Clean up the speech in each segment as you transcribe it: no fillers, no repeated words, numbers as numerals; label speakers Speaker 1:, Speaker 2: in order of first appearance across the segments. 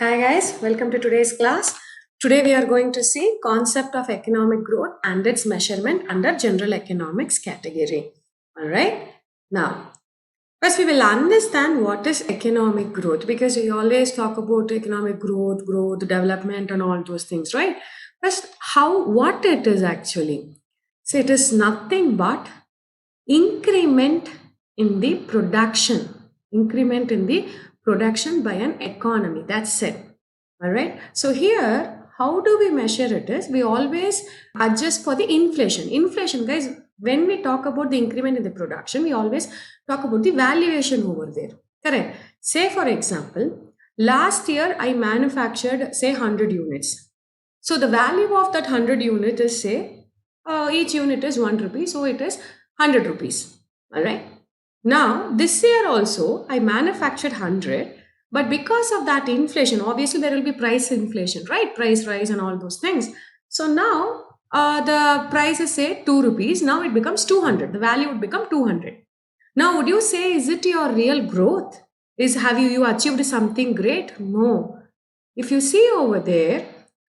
Speaker 1: Hi guys, welcome to today's class. Today we are going to see concept of economic growth and its measurement under general economics category. All right. Now, first we will understand what is economic growth because we always talk about economic growth, development and all those things, right? First, what it is actually. So it is nothing but increment in the production, increment in the production by an economy. That's it. All right. So here, how do we measure it is we always adjust for the inflation. Inflation, guys, when we talk about the increment in the production, we always talk about the valuation over there. Correct. Say, for example, last year I manufactured, say, 100 units. So the value of that 100 unit is, say, each unit is 1 rupee. So it is 100 rupees. All right. Now, this year also, I manufactured 100. But because of that inflation, obviously there will be price inflation, right? Price rise and all those things. So now the price is, say, 2 rupees. Now it becomes 200. The value would become 200. Now, would you say, is it your real growth? Have you achieved something great? No. If you see over there,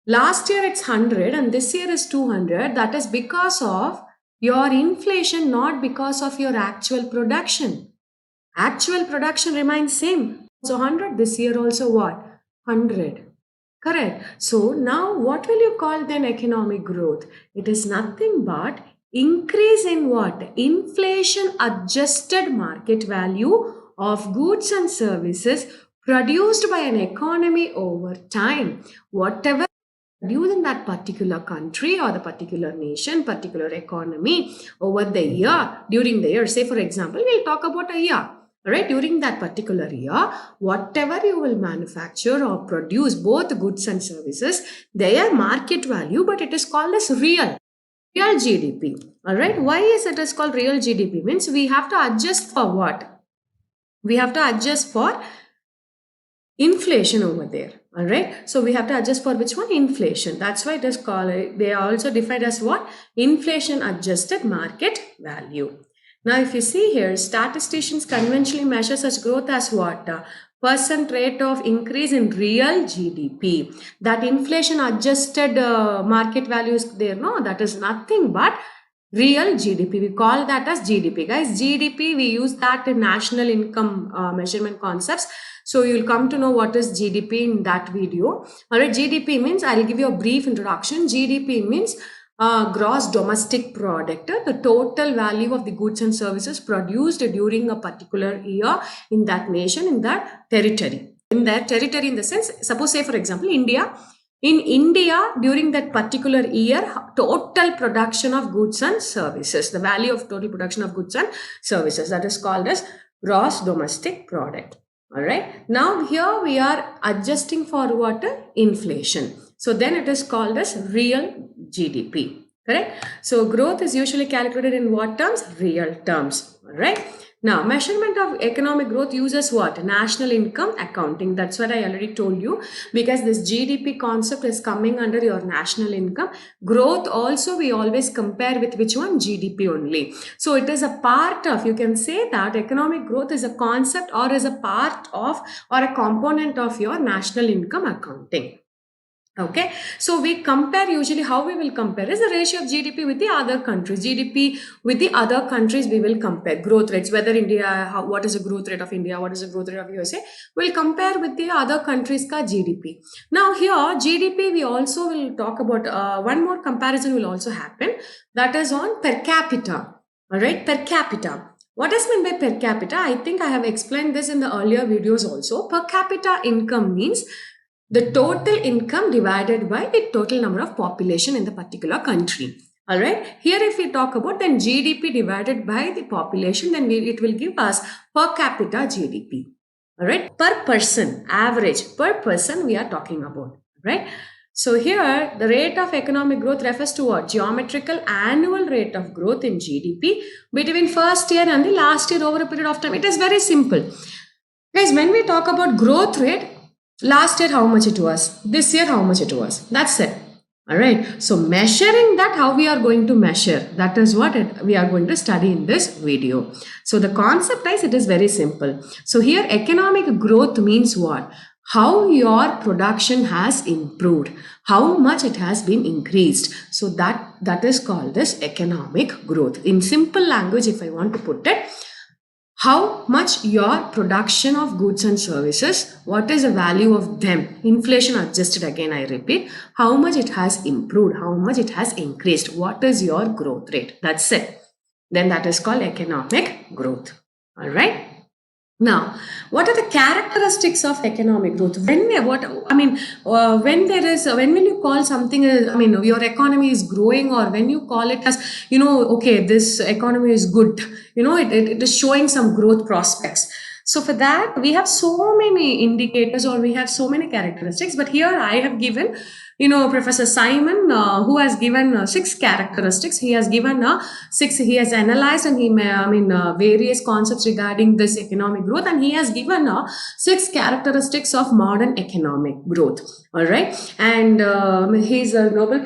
Speaker 1: last year it's 100 and this year is 200. That is because of your inflation, not because of your actual production. Actual production remains same. So 100, this year also what? 100. Correct. So now what will you call then economic growth? It is nothing but increase in what? Inflation adjusted market value of goods and services produced by an economy over time. Whatever produced in that particular country or the particular nation, particular economy over the year, during the year. Say, for example, we'll talk about a year. Right, during that particular year, whatever you will manufacture or produce, both goods and services, their market value, but it is called as real GDP. All right, why is it is called real GDP? Means we have to adjust for what? We have to adjust for inflation over there. All right, so we have to adjust for which one? Inflation. That's why it is called, they are also defined as what? Inflation adjusted market value. Now, if you see here, statisticians conventionally measure such growth as what? Percent rate of increase in real GDP. That inflation adjusted market value is there. No, that is nothing but real GDP. We call that as GDP. Guys, GDP, we use that in national income measurement concepts. So you'll come to know what is GDP in that video. All right, GDP means, I'll give you a brief introduction. GDP means gross domestic product, the total value of the goods and services produced during a particular year in that nation, in that territory. In that territory, in the sense, suppose, say, for example, India. In India, during that particular year, total production of goods and services, the value of total production of goods and services, that is called as gross domestic product. All right. Now, here we are adjusting for what? Inflation. So then it is called as real GDP. Correct? So growth is usually calculated in what terms? Real terms. All right. Now, measurement of economic growth uses what? National income accounting. That's what I already told you, because this GDP concept is coming under your national income. Growth also we always compare with which one? GDP only. So it is a part of, you can say that economic growth is a concept or is a part of or a component of your national income accounting. Okay, so we compare, usually how we will compare is the ratio of GDP with the other countries. GDP with the other countries, we will compare growth rates, whether India, what is the growth rate of India, what is the growth rate of USA, we'll compare with the other countries ka GDP. Now here GDP, we also will talk about one more comparison will also happen, that is on per capita. All right, per capita. What is meant by per capita? I think I have explained this in the earlier videos also. Per capita income means the total income divided by the total number of population in the particular country. All right. Here, if we talk about then GDP divided by the population, then it will give us per capita GDP. All right. Per person, average per person we are talking about. Right. So here, the rate of economic growth refers to what? Geometrical annual rate of growth in GDP between first year and the last year over a period of time. It is very simple. Guys, when we talk about growth rate, last year how much it was, this year how much it was, that's it. All right, so measuring that, how we are going to measure, that is what we are going to study in this video. So the concept is, it is very simple. So here economic growth means what? how your production has improved, how much it has been increased. So that is called as economic growth. In simple language, if I want to put it, how much your production of goods and services, what is the value of them, inflation adjusted, again I repeat, how much it has improved, how much it has increased, what is your growth rate. That's it. Then that is called economic growth. All right. Now, what are the characteristics of economic growth? When you call something, your economy is growing, or when you call it as, okay, this economy is good, it is showing some growth prospects. So for that, we have so many indicators, or we have so many characteristics, but here I have given, Professor Simon, who has given 6 characteristics. He has given 6, he has analyzed and various concepts regarding this economic growth, and he has given 6 characteristics of modern economic growth. All right. And he's a Nobel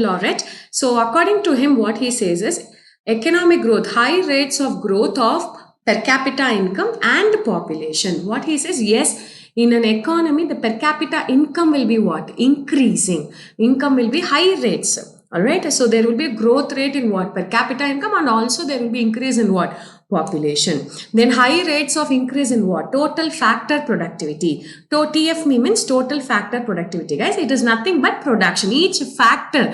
Speaker 1: laureate. So according to him, what he says is economic growth, high rates of growth of per capita income and population. What he says, yes, in an economy, the per capita income will be what? Increasing. Income will be high rates. All right. So there will be a growth rate in what? Per capita income, and also there will be increase in what? Population. Then high rates of increase in what? Total factor productivity. TFP means total factor productivity. Guys, it is nothing but production. Each factor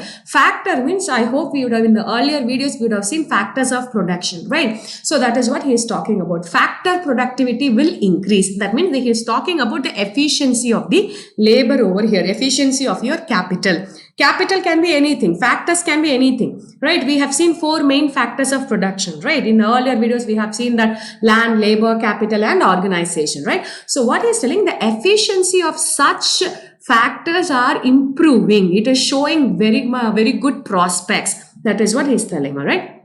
Speaker 1: means, I hope we would have in the earlier videos, we would have seen factors of production, right? So that is what he is talking about. Factor productivity will increase. That means he is talking about the efficiency of the labor over here, efficiency of your capital. Capital can be anything. Factors can be anything, right? We have seen 4 main factors of production, right? In the earlier videos, we have seen that land, labor, capital, and organization, right? So what he's telling, the efficiency of such factors are improving. It is showing very good prospects. That is what he's telling, all right?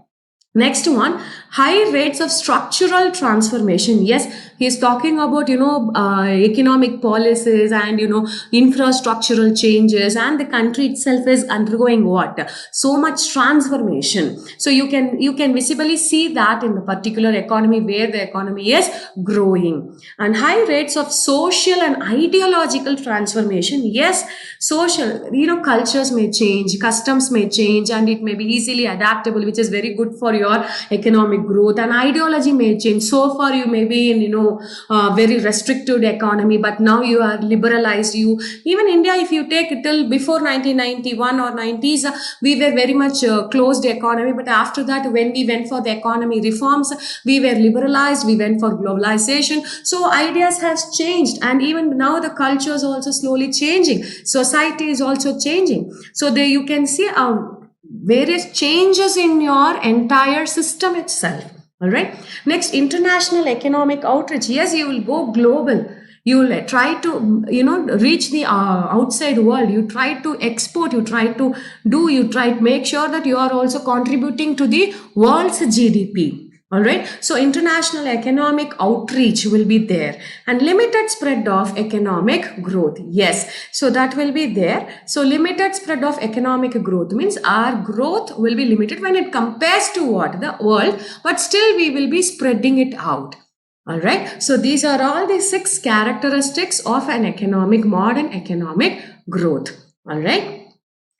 Speaker 1: Next one, high rates of structural transformation. Yes, he's talking about, economic policies and, infrastructural changes, and the country itself is undergoing what? So much transformation. So you can visibly see that in the particular economy where the economy is growing. And high rates of social and ideological transformation. Yes, social, cultures may change, customs may change, and it may be easily adaptable, which is very good for your economic growth. And ideology may change. So far you may be in very restricted economy, but now you are liberalized. Even India, if you take it till before 1991 or 90s, we were very much closed economy, but after that, when we went for the economy reforms, we were liberalized, we went for globalization. So ideas has changed, and even now the culture is also slowly changing. Society is also changing. So there you can see various changes in your entire system itself. All right. Next, international economic outreach. Yes, you will go global. You will try to, reach the outside world. You try to export. You try to make sure that you are also contributing to the world's GDP. All right. So international economic outreach will be there, and limited spread of economic growth. Yes. So that will be there. So limited spread of economic growth means our growth will be limited when it compares to what? The world, but still we will be spreading it out. All right. So these are all the 6 characteristics of an modern economic growth. All right.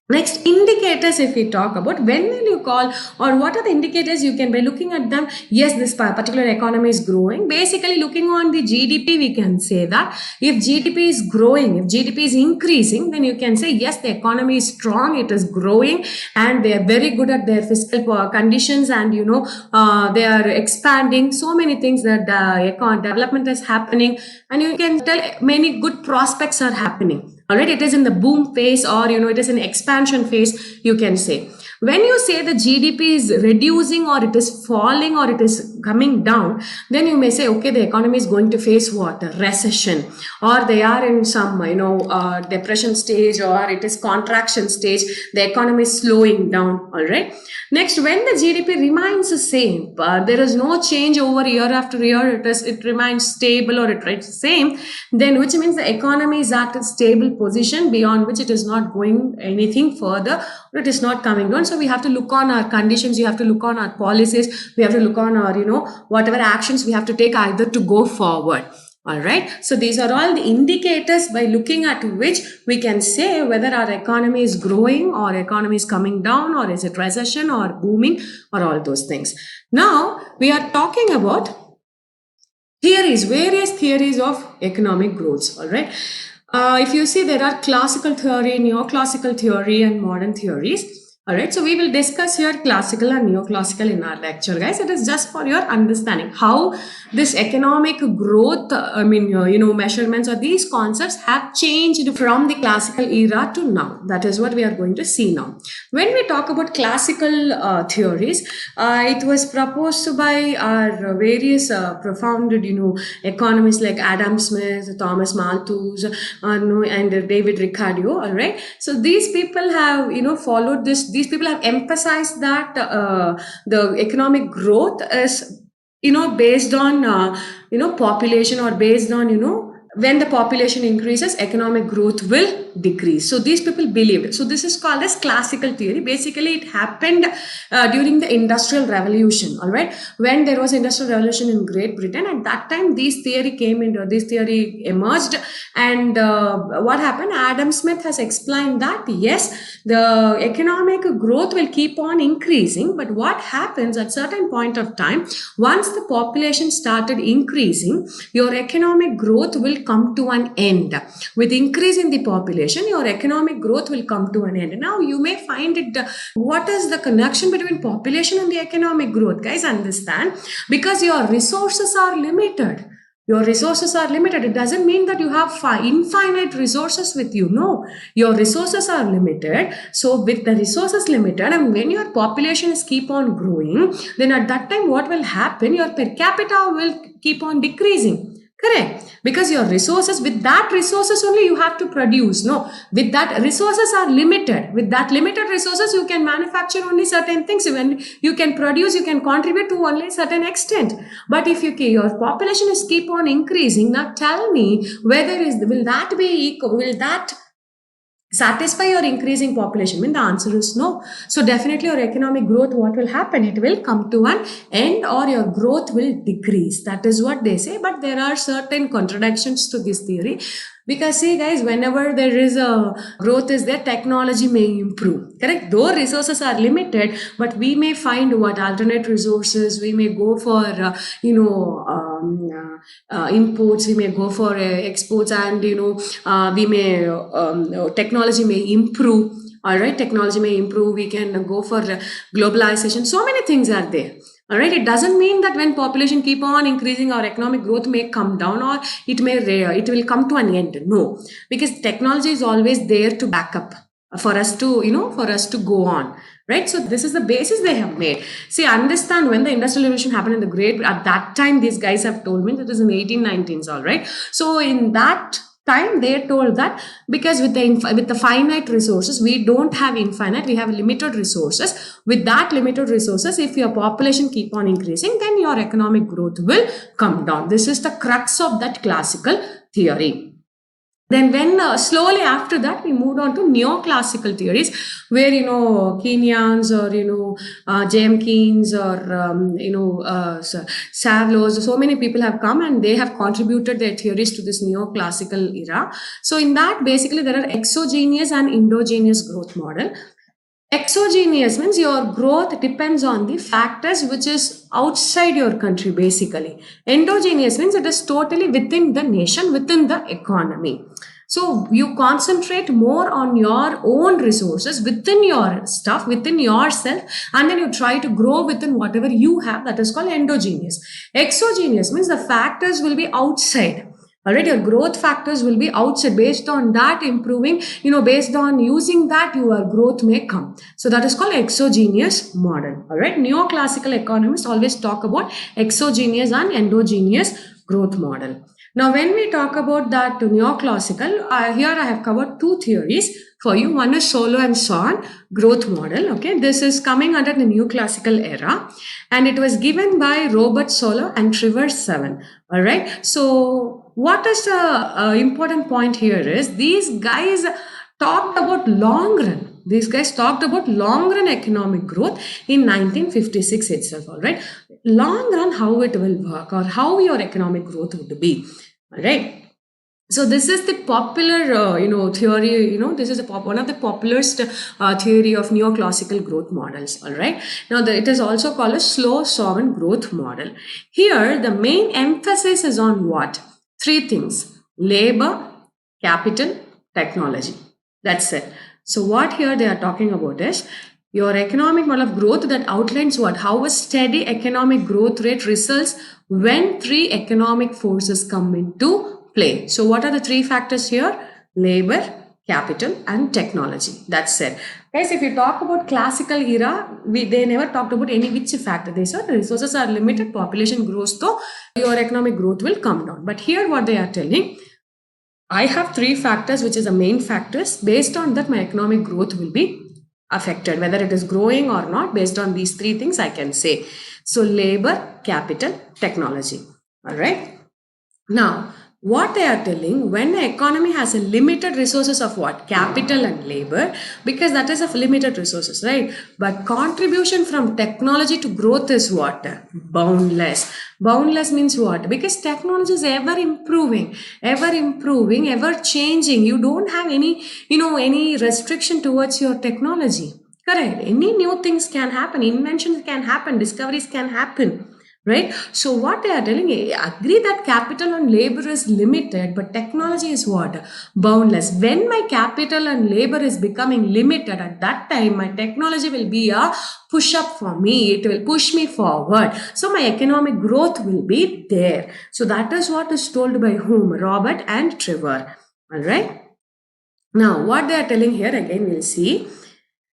Speaker 1: Next, indicators. If we talk about, when will you call, or what are the indicators you can, by looking at them, yes, this particular economy is growing. Basically, looking on the GDP, we can say that if GDP is growing, if GDP is increasing, then you can say, yes, the economy is strong, it is growing, and they are very good at their fiscal conditions, and they are expanding. So many things that development is happening, and you can tell many good prospects are happening. All right, it is in the boom phase, or it is in expansion phase, you can say. When you say the GDP is reducing, or it is falling, or it is coming down, then you may say, okay, the economy is going to face what? A recession, or they are in some, depression stage, or it is contraction stage. The economy is slowing down. All right. Next, when the GDP remains the same, there is no change over year after year, it remains stable, or it remains the same, then which means the economy is at a stable position beyond which it is not going anything further, or it is not coming down. So we have to look on our conditions, we have to look on our policies, we have to look on our, whatever actions we have to take either to go forward. All right. So these are all the indicators by looking at which we can say whether our economy is growing or economy is coming down or is it recession or booming or all those things. Now we are talking about theories, various theories of economic growth. All right. If you see, there are classical theory, neoclassical theory, and modern theories. All right, so we will discuss here classical and neoclassical in our lecture, guys. It is just for your understanding how this economic growth, measurements or these concepts have changed from the classical era to now. That is what we are going to see now. When we talk about classical theories, it was proposed by our various profound, economists like Adam Smith, Thomas Malthus, and David Ricardo. All right, so these people have, followed this. These people have emphasized that the economic growth is, based on, population, or based on, when the population increases, economic growth will decrease. So these people believed. So this is called as classical theory. Basically, it happened during the Industrial Revolution. All right, when there was Industrial Revolution in Great Britain, at that time, this theory emerged, and what happened? Adam Smith has explained that yes, the economic growth will keep on increasing, but what happens at certain point of time, once the population started increasing, your economic growth will come to an end. With increase in the population, your economic growth will come to an end. Now you may find it, what is the connection between population and the economic growth? Guys, understand, because your resources are limited. Your resources are limited. It doesn't mean that you have infinite resources with you. No, your resources are limited. So with the resources limited, and when your population is keep on growing, then at that time what will happen? Your per capita will keep on decreasing. Correct. Because your resources, with that resources only you have to produce. No, with that resources are limited. With that limited resources, you can manufacture only certain things. When you can produce, you can contribute to only certain extent. But if your population is keep on increasing, now tell me whether will that be equal? Will that satisfy your increasing population? The answer is no. So definitely your economic growth, what will happen? It will come to an end, or your growth will decrease. That is what they say. But there are certain contradictions to this theory. Because see, guys, whenever there is a growth is there, technology may improve. Correct? Though resources are limited, but we may find what alternate resources. We may go for imports. We may go for exports, and we may technology may improve. All right, technology may improve. We can go for globalization. So many things are there. All right, it doesn't mean that when population keep on increasing, our economic growth may come down, or it will come to an end. No, because technology is always there to back up for us to go on. Right. So this is the basis they have made. See, understand, when the Industrial Revolution happened at that time, these guys have told me that it was in the 1819s. All right. So in that time, they told that because with the finite resources, we don't have infinite, we have limited resources. With that limited resources, if your population keep on increasing, then your economic growth will come down. This is the crux of that classical theory. Then when slowly after that, we moved on to neoclassical theories, where, Keynes, or, James Keynes, or, Savlos, so many people have come and they have contributed their theories to this neoclassical era. So in that, basically, there are exogenous and endogenous growth model. Exogenous means your growth depends on the factors which is outside your country, basically. Endogenous means it is totally within the nation, within the economy. So you concentrate more on your own resources, within your stuff, within yourself, and then you try to grow within whatever you have. That is called endogenous. Exogenous means the factors will be outside. All right, your growth factors will be outside. Based on that improving, based on using that, your growth may come. So that is called exogenous model. All right, neoclassical economists always talk about exogenous and endogenous growth model. Now, when we talk about that neoclassical, here I have covered two theories for you. One is Solow and Son growth model. Okay, this is coming under the neoclassical era, and it was given by Robert Solow and Trevor Seven. All right, so what is the important point here is these guys talked about long run. These guys talked about long run economic growth in 1956 itself. All right, long run, how it will work, or how your economic growth would be. All right. So this is the popular, theory. This is one of the popularest theory of neoclassical growth models. All right. Now, it is also called a slow sovereign growth model. Here, the main emphasis is on what? Three things: labor, capital, technology. That's it. So what here they are talking about is your economic model of growth that outlines what? How a steady economic growth rate results when three economic forces come into play. So what are the three factors here? Labor, capital, and technology. That's it. Guys, if you talk about classical era, they never talked about any which factor. They said the resources are limited, population grows, so your economic growth will come down. But here what they are telling, I have three factors, which is the main factors. Based on that, my economic growth will be affected, whether it is growing or not. Based on these three things, I can say. So labor, capital, technology. All right. Now, what they are telling, when the economy has a limited resources of what? Capital and labor, because that is of limited resources, right? But contribution from technology to growth is what? Boundless. Boundless means what? Because technology is ever improving, ever changing. You don't have any restriction towards your technology. Correct. Any new things can happen, inventions can happen, discoveries can happen. Right. So what they are telling, agree that capital and labor is limited, but technology is what? Boundless. When my capital and labor is becoming limited, at that time, my technology will be a push up for me. It will push me forward. So my economic growth will be there. So that is what is told by whom? Robert and Trevor. All right. Now, what they are telling here again, we'll see.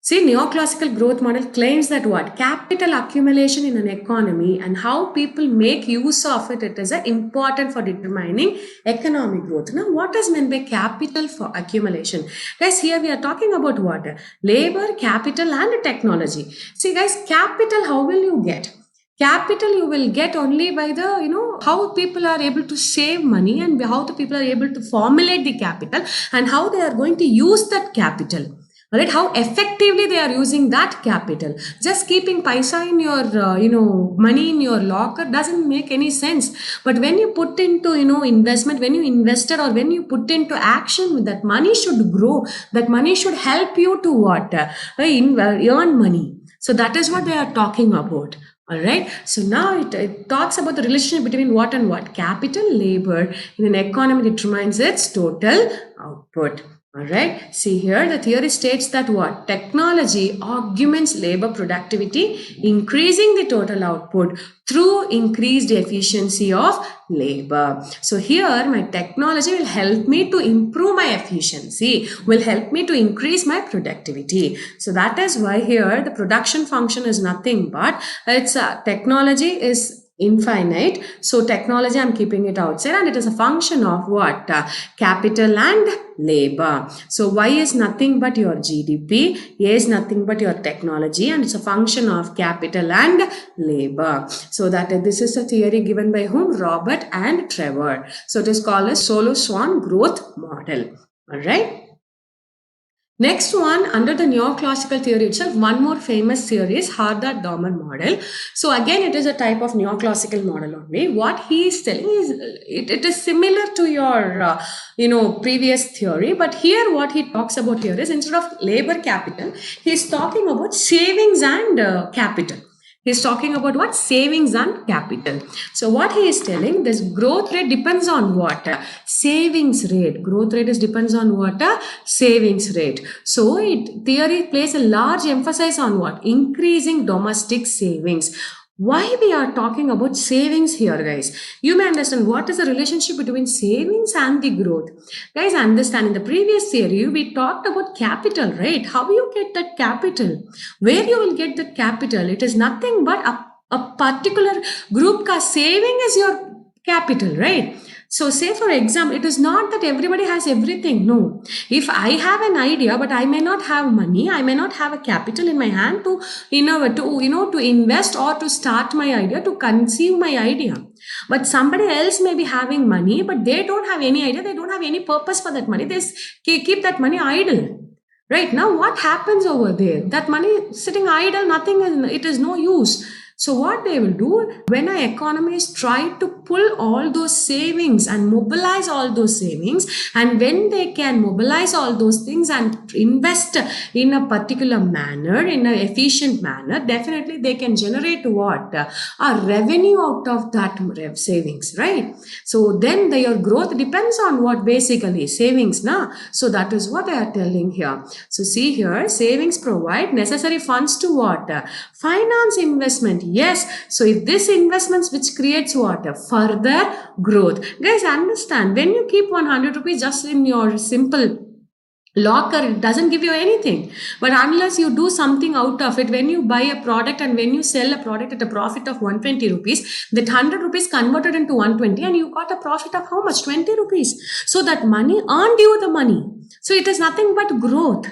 Speaker 1: See, neoclassical growth model claims that what? Capital accumulation in an economy and how people make use of it, it is important for determining economic growth. Now, what is meant by capital for accumulation? Guys, here we are talking about what? Labor, capital and technology. See guys, capital, how will you get? Capital you will get only by the how people are able to save money and how the people are able to formulate the capital and how they are going to use that capital. Right, how effectively they are using that capital. Just keeping paisa in your money in your locker doesn't make any sense. But when you put into investment, when you invested or when you put into action, that money should grow, that money should help you to what? Earn money. So that is what they are talking about. All right. So now it talks about the relationship between what and what? Capital, labor in an economy determines its total output. All right. See here, the theory states that what? Technology augments labor productivity, increasing the total output through increased efficiency of labor. So here, my technology will help me to improve my efficiency, will help me to increase my productivity. So that is why here the production function is nothing but it's technology is infinite. So technology, I'm keeping it outside, and it is a function of what? Capital and labor. So Y is nothing but your GDP, A is nothing but your technology, and it's a function of capital and labor. So that this is a theory given by whom? Robert and Trevor. So it is called a Solo-Swan growth model. All right. Next one, under the neoclassical theory itself, one more famous theory is Harder-Doman model. So again, it is a type of neoclassical model only. What he is telling is, it is similar to your, previous theory. But here, what he talks about here is, instead of labor capital, he is talking about savings and capital. He's talking about what? Savings and capital. So what he is telling, this growth rate depends on what? Savings rate. Growth rate depends on what? Savings rate. So theory places a large emphasis on what? Increasing domestic savings. Why we are talking about savings here, guys? You may understand what is the relationship between savings and the growth. Guys, understand in the previous theory, we talked about capital, right? How you get that capital? Where you will get that capital? It is nothing but a particular group ka saving is your capital, right? So say for example, it is not that everybody has everything. No. If I have an idea, but I may not have money, I may not have a capital in my hand to invest or to start my idea, to conceive my idea. But somebody else may be having money, but they don't have any idea. They don't have any purpose for that money. They keep that money idle. Right now, what happens over there? That money sitting idle, nothing, it is no use. So what they will do, when an economy is trying to pull all those savings and mobilize all those savings, and when they can mobilize all those things and invest in a particular manner, in an efficient manner, definitely they can generate what? A revenue out of that savings, right? So then your growth depends on what? Basically savings, na? So that is what I am telling here. So see here, savings provide necessary funds to what? Finance investment. Yes. So if this investments which creates what? Further growth. Guys, understand, when you keep 100 rupees just in your simple locker, it doesn't give you anything. But unless you do something out of it, when you buy a product and when you sell a product at a profit of 120 rupees, that 100 rupees converted into 120 and you got a profit of how much? 20 rupees. So that money earned you the money. So it is nothing but growth.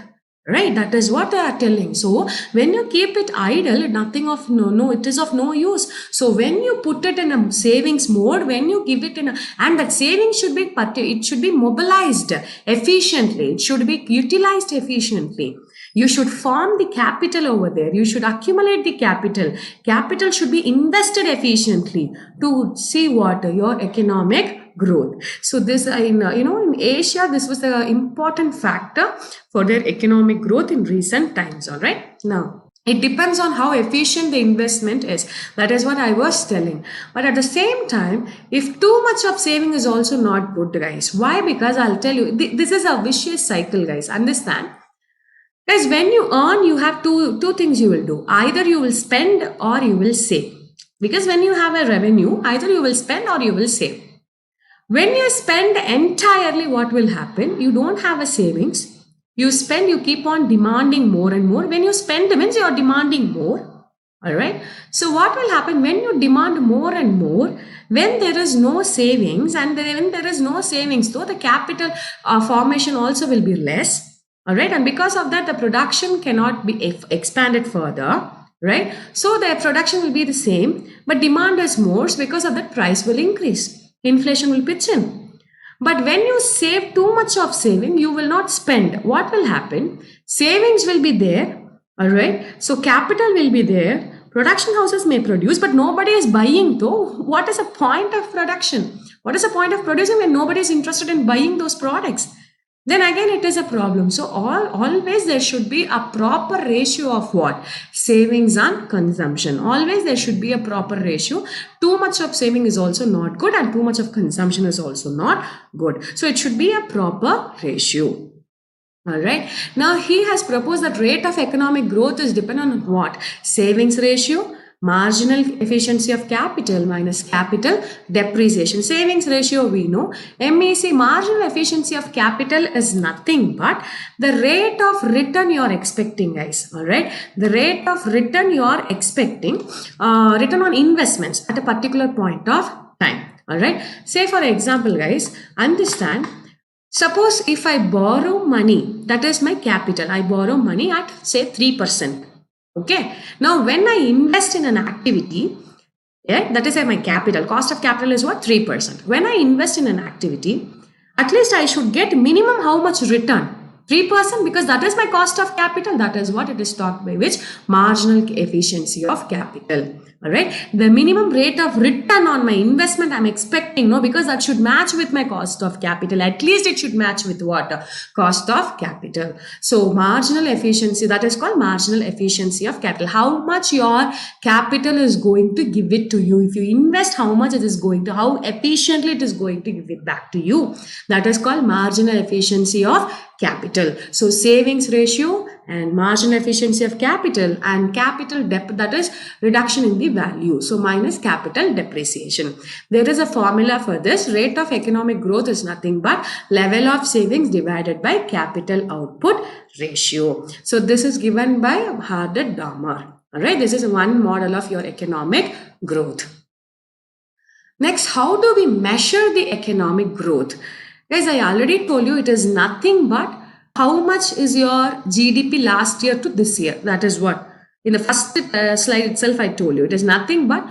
Speaker 1: Right, that is what they are telling. So when you keep it idle, nothing of no, it is of no use. So when you put it in a savings mode, when you give it in a, and that savings should be, it should be mobilized efficiently. It should be utilized efficiently. You should form the capital over there. You should accumulate the capital. Capital should be invested efficiently to see what? Your economic growth. So this in Asia, this was the important factor for their economic growth in recent times. All right, now it depends on how efficient the investment is. That is what I was telling. But at the same time, if too much of saving is also not good, guys. Why? Because I'll tell you, this is a vicious cycle, guys. Understand? Guys, when you earn, you have two things you will do. Either you will spend or you will save. Because when you have a revenue, either you will spend or you will save. When you spend entirely, what will happen? You don't have a savings. You spend, you keep on demanding more and more. When you spend, means you are demanding more. All right. So what will happen when you demand more and more? When there is no savings, and when there is no savings, though the capital formation also will be less. All right. And because of that, the production cannot be expanded further. Right. So the production will be the same, but demand is more. So because of that, price will increase. Inflation will pitch in. But when you save too much of saving, you will not spend. What will happen? Savings will be there. All right. So capital will be there. Production houses may produce, but nobody is buying though. What is the point of production? What is the point of producing when nobody is interested in buying those products? Then again, it is a problem. So always there should be a proper ratio of what? Savings and consumption. Always there should be a proper ratio. Too much of saving is also not good and too much of consumption is also not good. So it should be a proper ratio. All right. Now he has proposed that rate of economic growth is dependent on what? Savings ratio, marginal efficiency of capital minus capital depreciation. Savings ratio we know. MEC, marginal efficiency of capital, is nothing but the rate of return you are expecting, guys. All right. The rate of return you are expecting, return on investments at a particular point of time. All right. Say for example, guys, understand. Suppose if I borrow money, that is my capital. I borrow money at say 3%. Okay. Now, when I invest in an activity, yeah, that is my capital. Cost of capital is what? 3%. When I invest in an activity, at least I should get minimum how much return? 3%, because that is my cost of capital. That is what it is talked by, which? Marginal efficiency of capital. All right. The minimum rate of return on my investment I'm expecting, no, because that should match with my cost of capital. At least it should match with what? Cost of capital. So marginal efficiency, that is called marginal efficiency of capital. How much your capital is going to give it to you. If you invest, how much it is going to, how efficiently it is going to give it back to you. That is called marginal efficiency of capital. So savings ratio and marginal efficiency of capital and capital debt, that is reduction in the value. So minus capital depreciation. There is a formula for this. Rate of economic growth is nothing but level of savings divided by capital output ratio. So this is given by Harder-Dahmer. All right. This is one model of your economic growth. Next, how do we measure the economic growth? Guys, I already told you it is nothing but how much is your GDP last year to this year. That is what. In the first slide itself, I told you. It is nothing but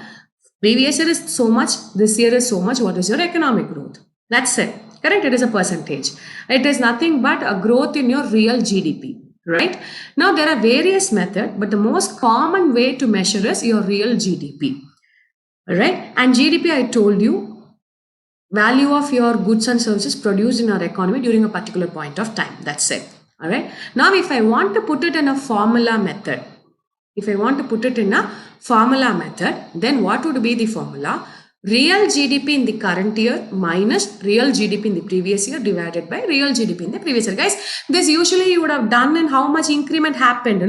Speaker 1: previous year is so much, this year is so much. What is your economic growth? That's it. Correct? It is a percentage. It is nothing but a growth in your real GDP. right? Now there are various methods, but the most common way to measure is your real GDP, right? And GDP, I told you, value of your goods and services produced in our economy during a particular point of time. That's it. All right. Now, if I want to put it in a formula method, then what would be the formula? Real GDP in the current year minus real GDP in the previous year divided by real GDP in the previous year. Guys, this usually you would have done in how much increment happened.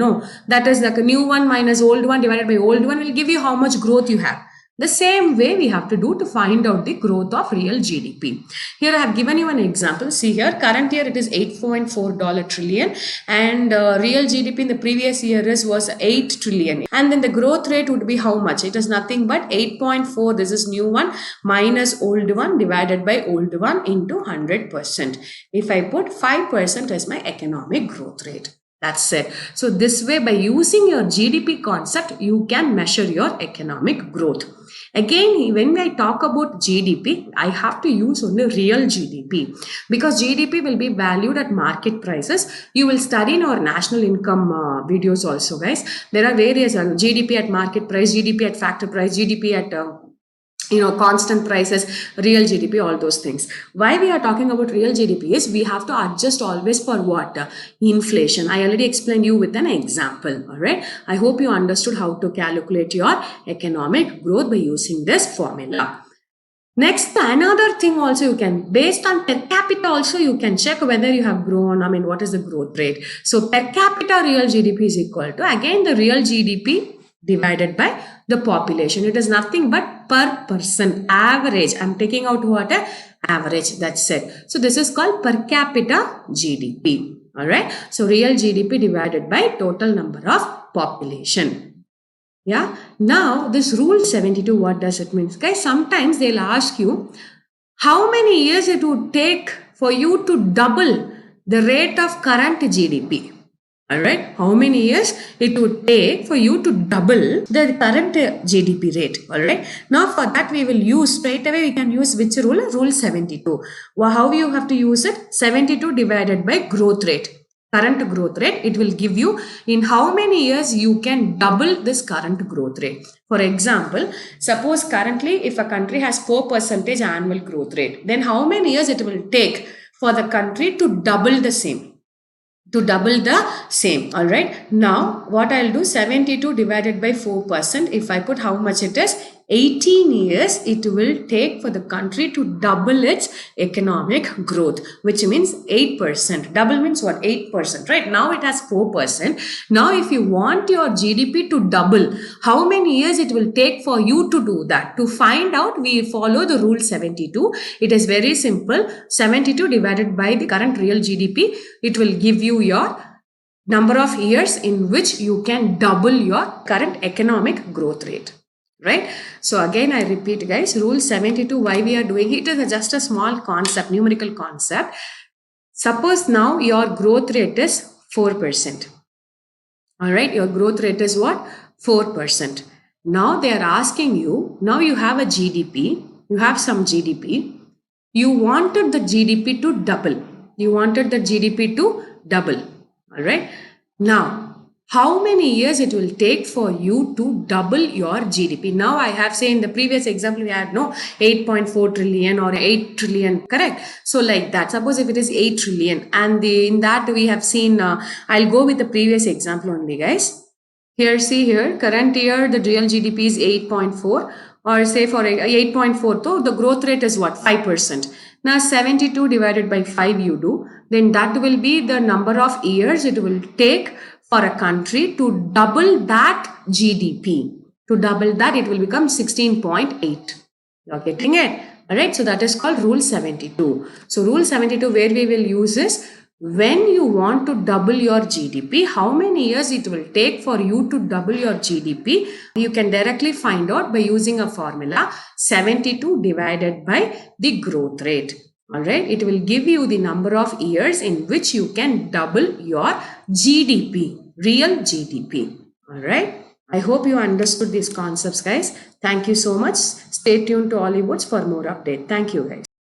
Speaker 1: That is like a new one minus old one divided by old one will give you how much growth you have. The same way we have to do to find out the growth of real GDP. Here I have given you an example. See here, current year it is $8.4 trillion and real GDP in the previous year was 8 trillion. And then the growth rate would be how much? It is nothing but 8.4. This is new one minus old one divided by old one into 100%. If I put 5% as my economic growth rate. That's it. So this way, by using your GDP concept, you can measure your economic growth. Again, when I talk about GDP, I have to use only real GDP because GDP will be valued at market prices. You will study in our national income videos also, guys. There are various GDP at market price, GDP at factor price, GDP at constant prices, real GDP, all those things. Why we are talking about real GDP is we have to adjust always for what? Inflation. I already explained you with an example. All right. I hope you understood how to calculate your economic growth by using this formula. Next, another thing also you can, based on per capita also you can check whether you have grown, what is the growth rate. So per capita real GDP is equal to, again, the real GDP divided by the population. It is nothing but per person, average. I'm taking out what? Average. That's it. So this is called per capita GDP. All right. So real GDP divided by total number of population. Yeah. Now this rule 72, what does it mean? Guys, sometimes they'll ask you how many years it would take for you to double the rate of current GDP. All right, how many years it would take for you to double the current GDP rate. All right, now for that we will use straight away, we can use which rule? Rule 72. Well, how you have to use it? 72 divided by growth rate. Current growth rate, it will give you in how many years you can double this current growth rate. For example, suppose currently if a country has 4% annual growth rate, then how many years it will take for the country to double the same? All right. Now what I'll do, 72 divided by 4%. If I put how much it is, 18 years it will take for the country to double its economic growth, which means 8%. Double means what? 8%, right? Now it has 4%. Now if you want your GDP to double, how many years it will take for you to do that? To find out, we follow the rule 72. It is very simple. 72 divided by the current real GDP. It will give you your number of years in which you can double your current economic growth rate. Right? So again, I repeat, guys, rule 72, why we are doing it is just a small concept, numerical concept. Suppose now your growth rate is 4%. All right, your growth rate is what? 4%. Now they are asking you, now you have a GDP, you have some GDP, you wanted the GDP to double. All right. Now, how many years it will take for you to double your GDP? Now I have say in the previous example we had 8.4 trillion or 8 trillion, correct? So like that, suppose if it is 8 trillion and in that we have seen, I'll go with the previous example only, guys. Here, see here, current year the real GDP is 8.4 or say for 8.4, so the growth rate is what? 5%. Now 72 divided by 5 you do, then that will be the number of years it will take for a country to double that GDP. To double that, it will become 16.8. You are getting it? Alright, so that is called rule 72. So rule 72 where we will use is, when you want to double your GDP, how many years it will take for you to double your GDP, you can directly find out by using a formula 72 divided by the growth rate. Alright, it will give you the number of years in which you can double your GDP, real GDP. Alright, I hope you understood these concepts, guys. Thank you so much. Stay tuned to Hollywoods for more update. Thank you, guys.